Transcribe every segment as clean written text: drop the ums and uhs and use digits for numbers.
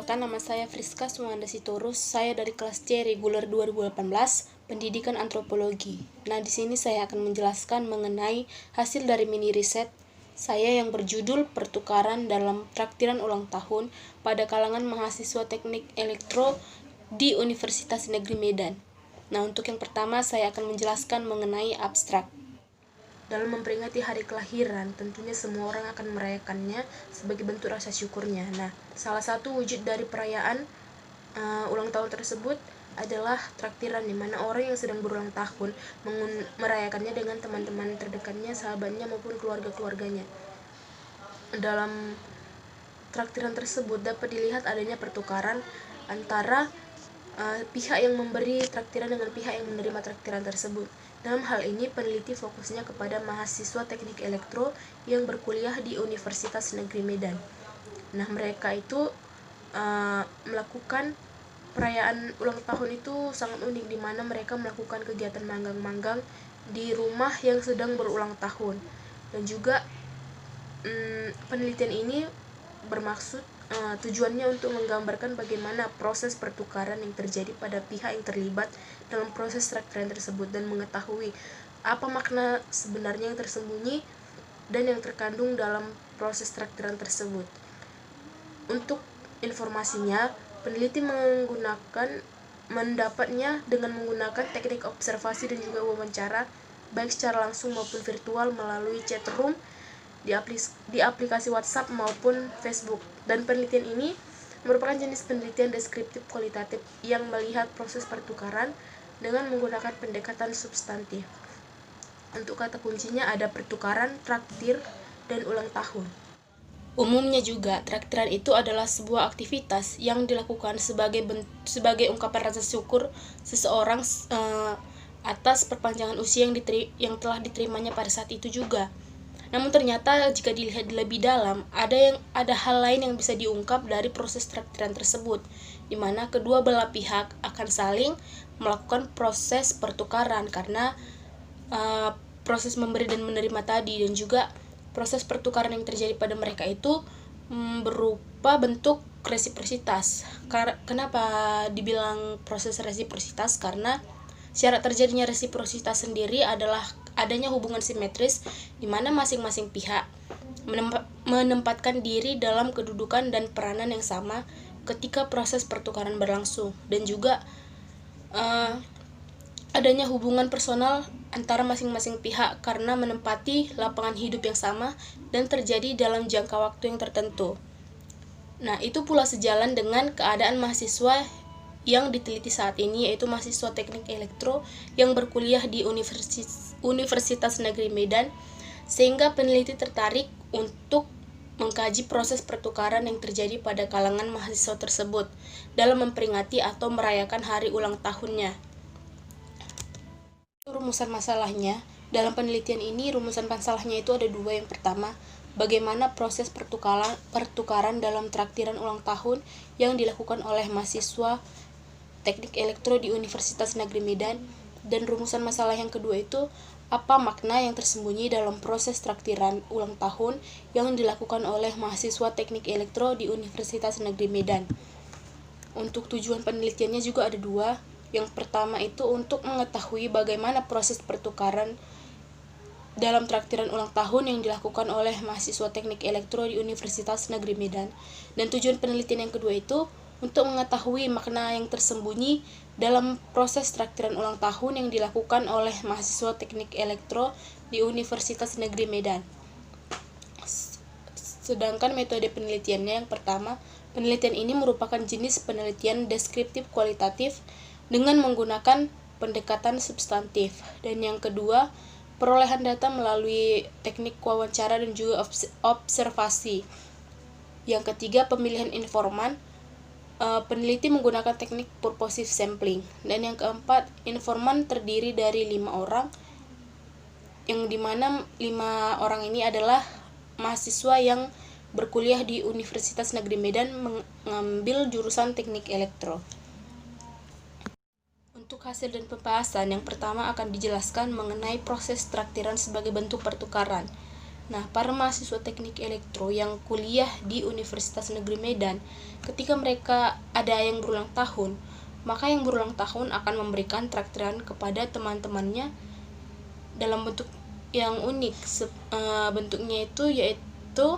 Perkenalkan, nama saya Friska Sumanda Sitorus. Saya dari kelas C reguler 2018, Pendidikan Antropologi. Nah, di sini saya akan menjelaskan mengenai hasil dari mini riset saya yang berjudul Pertukaran dalam Traktiran Ulang Tahun pada kalangan mahasiswa Teknik Elektro di Universitas Negeri Medan. Nah, untuk yang pertama saya akan menjelaskan mengenai abstrak. Dalam memperingati hari kelahiran, tentunya semua orang akan merayakannya sebagai bentuk rasa syukurnya. Nah, salah satu wujud dari perayaan ulang tahun tersebut adalah traktiran, di mana orang yang sedang berulang tahun merayakannya dengan teman-teman terdekatnya, sahabatnya, maupun keluarga-keluarganya. Dalam traktiran tersebut dapat dilihat adanya pertukaran antara pihak yang memberi traktiran dengan pihak yang menerima traktiran tersebut. Dalam hal ini, peneliti fokusnya kepada mahasiswa teknik elektro yang berkuliah di Universitas Negeri Medan. Nah, mereka itu melakukan perayaan ulang tahun itu sangat unik, di mana mereka melakukan kegiatan manggang-manggang di rumah yang sedang berulang tahun. Dan juga penelitian ini bermaksud tujuannya untuk menggambarkan bagaimana proses pertukaran yang terjadi pada pihak yang terlibat dalam proses traktiran tersebut, dan mengetahui apa makna sebenarnya yang tersembunyi dan yang terkandung dalam proses traktiran tersebut. Untuk informasinya, peneliti mendapatnya dengan menggunakan teknik observasi dan juga wawancara, baik secara langsung maupun virtual melalui chat room di aplikasi WhatsApp maupun Facebook. Dan penelitian ini merupakan jenis penelitian deskriptif kualitatif yang melihat proses pertukaran dengan menggunakan pendekatan substantif. Untuk kata kuncinya ada pertukaran, traktir, dan ulang tahun. Umumnya juga, traktiran itu adalah sebuah aktivitas yang dilakukan sebagai ungkapan rasa syukur seseorang atas perpanjangan usia yang telah diterimanya pada saat itu juga. Namun ternyata jika dilihat lebih dalam, ada hal lain yang bisa diungkap dari proses traktiran tersebut, di mana kedua belah pihak akan saling melakukan proses pertukaran karena proses memberi dan menerima tadi, dan juga proses pertukaran yang terjadi pada mereka itu berupa bentuk resiprositas. Kenapa dibilang proses resiprositas? Karena syarat terjadinya resiprositas sendiri adalah adanya hubungan simetris di mana masing-masing pihak menempatkan diri dalam kedudukan dan peranan yang sama ketika proses pertukaran berlangsung, dan juga adanya hubungan personal antara masing-masing pihak karena menempati lapangan hidup yang sama dan terjadi dalam jangka waktu yang tertentu. Nah, itu pula sejalan dengan keadaan mahasiswa yang diteliti saat ini, yaitu mahasiswa teknik elektro yang berkuliah di Universitas Negeri Medan, sehingga peneliti tertarik untuk mengkaji proses pertukaran yang terjadi pada kalangan mahasiswa tersebut dalam memperingati atau merayakan hari ulang tahunnya. Rumusan masalahnya, dalam penelitian ini rumusan masalahnya itu ada dua. Yang pertama, bagaimana proses pertukaran dalam traktiran ulang tahun yang dilakukan oleh mahasiswa teknik elektro di Universitas Negeri Medan, dan rumusan masalah yang kedua itu apa makna yang tersembunyi dalam proses traktiran ulang tahun yang dilakukan oleh mahasiswa teknik elektro di Universitas Negeri Medan. Untuk tujuan penelitiannya juga ada dua. Yang pertama itu untuk mengetahui bagaimana proses pertukaran dalam traktiran ulang tahun yang dilakukan oleh mahasiswa teknik elektro di Universitas Negeri Medan, dan tujuan penelitian yang kedua itu untuk mengetahui makna yang tersembunyi dalam proses traktiran ulang tahun yang dilakukan oleh mahasiswa teknik elektro di Universitas Negeri Medan. Sedangkan metode penelitiannya, yang pertama, penelitian ini merupakan jenis penelitian deskriptif kualitatif dengan menggunakan pendekatan substantif, dan yang kedua, perolehan data melalui teknik wawancara dan juga observasi. Yang ketiga, pemilihan informan. Peneliti menggunakan teknik purposive sampling. Dan yang keempat, informan terdiri dari 5 orang, yang dimana 5 orang ini adalah mahasiswa yang berkuliah di Universitas Negeri Medan mengambil jurusan teknik elektro. Untuk hasil dan pembahasan, yang pertama akan dijelaskan mengenai proses traktiran sebagai bentuk pertukaran. Nah, para mahasiswa teknik elektro yang kuliah di Universitas Negeri Medan, ketika mereka ada yang berulang tahun, maka yang berulang tahun akan memberikan traktiran kepada teman-temannya dalam bentuk yang unik. Bentuknya itu yaitu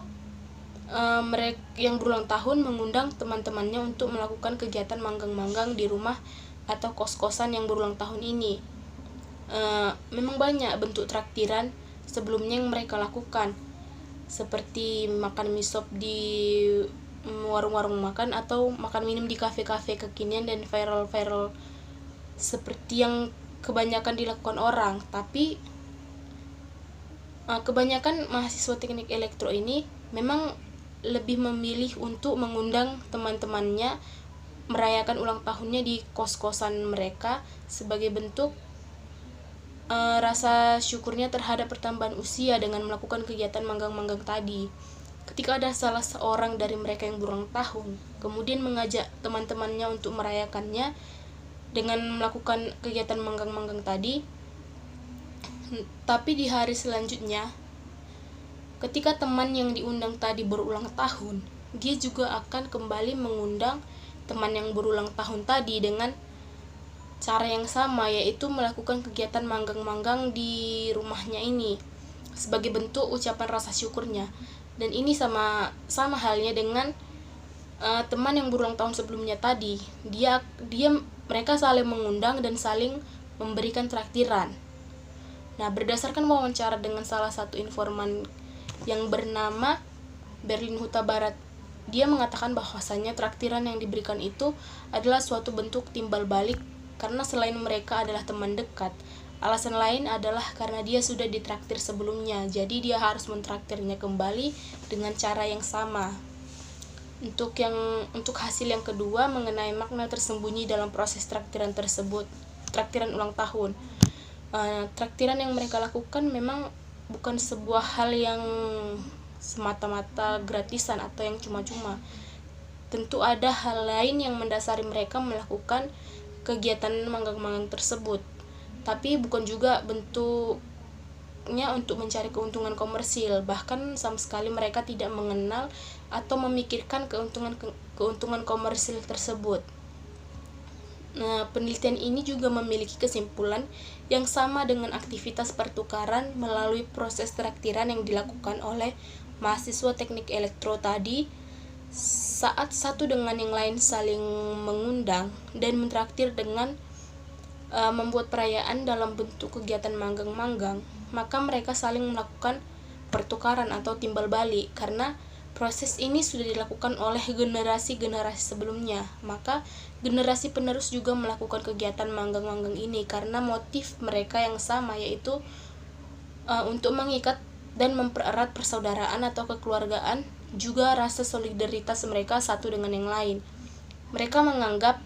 mereka yang berulang tahun mengundang teman-temannya untuk melakukan kegiatan manggang-manggang di rumah atau kos-kosan yang berulang tahun ini. Memang banyak bentuk traktiran sebelumnya yang mereka lakukan, seperti makan mie sop di warung-warung makan atau makan minum di kafe-kafe kekinian dan viral-viral seperti yang kebanyakan dilakukan orang. Tapi kebanyakan mahasiswa teknik elektro ini memang lebih memilih untuk mengundang teman-temannya merayakan ulang tahunnya di kos-kosan mereka sebagai bentuk rasa syukurnya terhadap pertambahan usia dengan melakukan kegiatan manggang-manggang tadi. Ketika ada salah seorang dari mereka yang berulang tahun, kemudian mengajak teman-temannya untuk merayakannya dengan melakukan kegiatan manggang-manggang tadi, tapi di hari selanjutnya, ketika teman yang diundang tadi berulang tahun, dia juga akan kembali mengundang teman yang berulang tahun tadi dengan cara yang sama, yaitu melakukan kegiatan manggang-manggang di rumahnya ini sebagai bentuk ucapan rasa syukurnya. Dan ini sama halnya dengan teman yang berulang tahun sebelumnya tadi. Mereka saling mengundang dan saling memberikan traktiran. Nah, berdasarkan wawancara dengan salah satu informan yang bernama Berlin Huta Barat, dia mengatakan bahwasannya traktiran yang diberikan itu adalah suatu bentuk timbal balik karena selain mereka adalah teman dekat, alasan lain adalah karena dia sudah ditraktir sebelumnya, jadi dia harus mentraktirnya kembali dengan cara yang sama. Untuk hasil yang kedua mengenai makna tersembunyi dalam proses traktiran tersebut, traktiran ulang tahun. Traktiran yang mereka lakukan memang bukan sebuah hal yang semata-mata gratisan atau yang cuma-cuma. Tentu ada hal lain yang mendasari mereka melakukan kegiatan manggang-manggang tersebut, tapi bukan juga bentuknya untuk mencari keuntungan komersil. Bahkan sama sekali mereka tidak mengenal atau memikirkan keuntungan komersil tersebut. Nah, penelitian ini juga memiliki kesimpulan yang sama dengan aktivitas pertukaran melalui proses traktiran yang dilakukan oleh mahasiswa teknik elektro tadi, saat satu dengan yang lain saling mengundang dan mentraktir dengan membuat perayaan dalam bentuk kegiatan manggang-manggang, maka mereka saling melakukan pertukaran atau timbal balik. Karena proses ini sudah dilakukan oleh generasi-generasi sebelumnya, maka generasi penerus juga melakukan kegiatan manggang-manggang ini karena motif mereka yang sama, yaitu untuk mengikat dan mempererat persaudaraan atau kekeluargaan, juga rasa solidaritas mereka satu dengan yang lain. Mereka menganggap,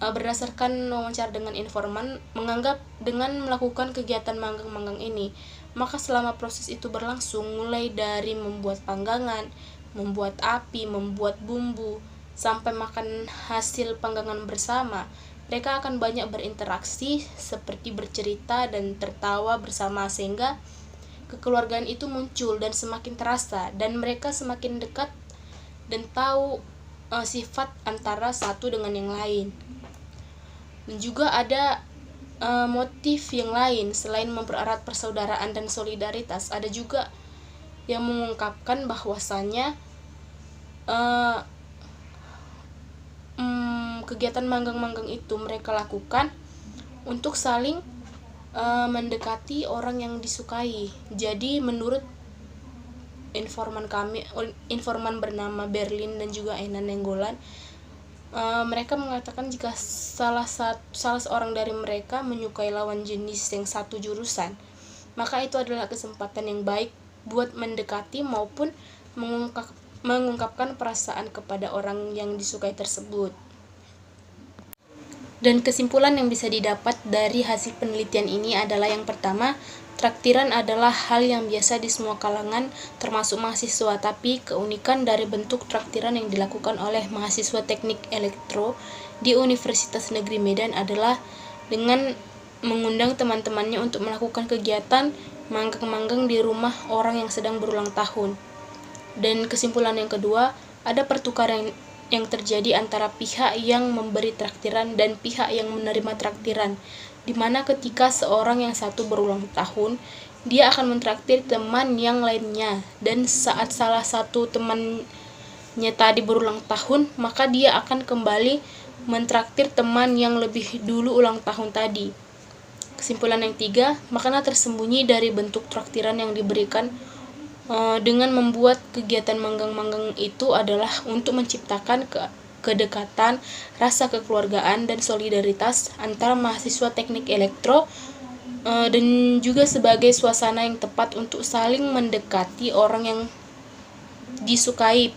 berdasarkan wawancara dengan informan, menganggap dengan melakukan kegiatan manggang-manggang ini, maka selama proses itu berlangsung, mulai dari membuat panggangan, membuat api, membuat bumbu, sampai makan hasil panggangan bersama, mereka akan banyak berinteraksi seperti bercerita dan tertawa bersama, sehingga kekeluargaan itu muncul dan semakin terasa, dan mereka semakin dekat dan tahu sifat antara satu dengan yang lain. Dan juga ada motif yang lain selain mempererat persaudaraan dan solidaritas. Ada juga yang mengungkapkan bahwasannya kegiatan manggang-manggang itu mereka lakukan untuk saling mendekati orang yang disukai. Jadi menurut informan bernama Berlin dan juga Enan Nenggolan, mereka mengatakan jika salah seorang dari mereka menyukai lawan jenis yang satu jurusan, maka itu adalah kesempatan yang baik buat mendekati maupun mengungkapkan perasaan kepada orang yang disukai tersebut. Dan kesimpulan yang bisa didapat dari hasil penelitian ini adalah yang pertama, traktiran adalah hal yang biasa di semua kalangan termasuk mahasiswa, tapi keunikan dari bentuk traktiran yang dilakukan oleh mahasiswa teknik elektro di Universitas Negeri Medan adalah dengan mengundang teman-temannya untuk melakukan kegiatan manggang-manggang di rumah orang yang sedang berulang tahun. Dan kesimpulan yang kedua, ada pertukaran yang terjadi antara pihak yang memberi traktiran dan pihak yang menerima traktiran, di mana ketika seorang yang satu berulang tahun, dia akan mentraktir teman yang lainnya, dan saat salah satu temannya tadi berulang tahun, maka dia akan kembali mentraktir teman yang lebih dulu ulang tahun tadi. Kesimpulan yang tiga, makna tersembunyi dari bentuk traktiran yang diberikan dengan membuat kegiatan manggang-manggang itu adalah untuk menciptakan kedekatan, rasa kekeluargaan, dan solidaritas antara mahasiswa teknik elektro, dan juga sebagai suasana yang tepat untuk saling mendekati orang yang disukai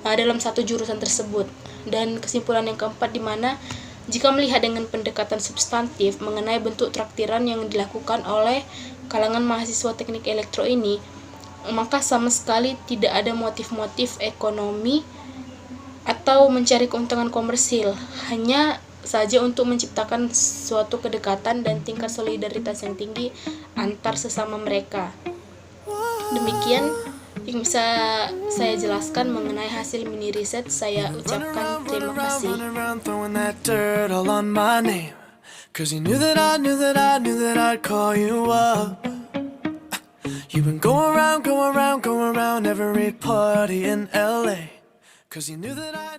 dalam satu jurusan tersebut. Dan kesimpulan yang keempat, di mana jika melihat dengan pendekatan substantif mengenai bentuk traktiran yang dilakukan oleh kalangan mahasiswa teknik elektro ini, maka sama sekali tidak ada motif-motif ekonomi atau mencari keuntungan komersil, hanya saja untuk menciptakan suatu kedekatan dan tingkat solidaritas yang tinggi antar sesama mereka. Demikian yang bisa saya jelaskan mengenai hasil mini riset. Saya ucapkan terima kasih. You've been going around every party in LA, 'cause you knew that I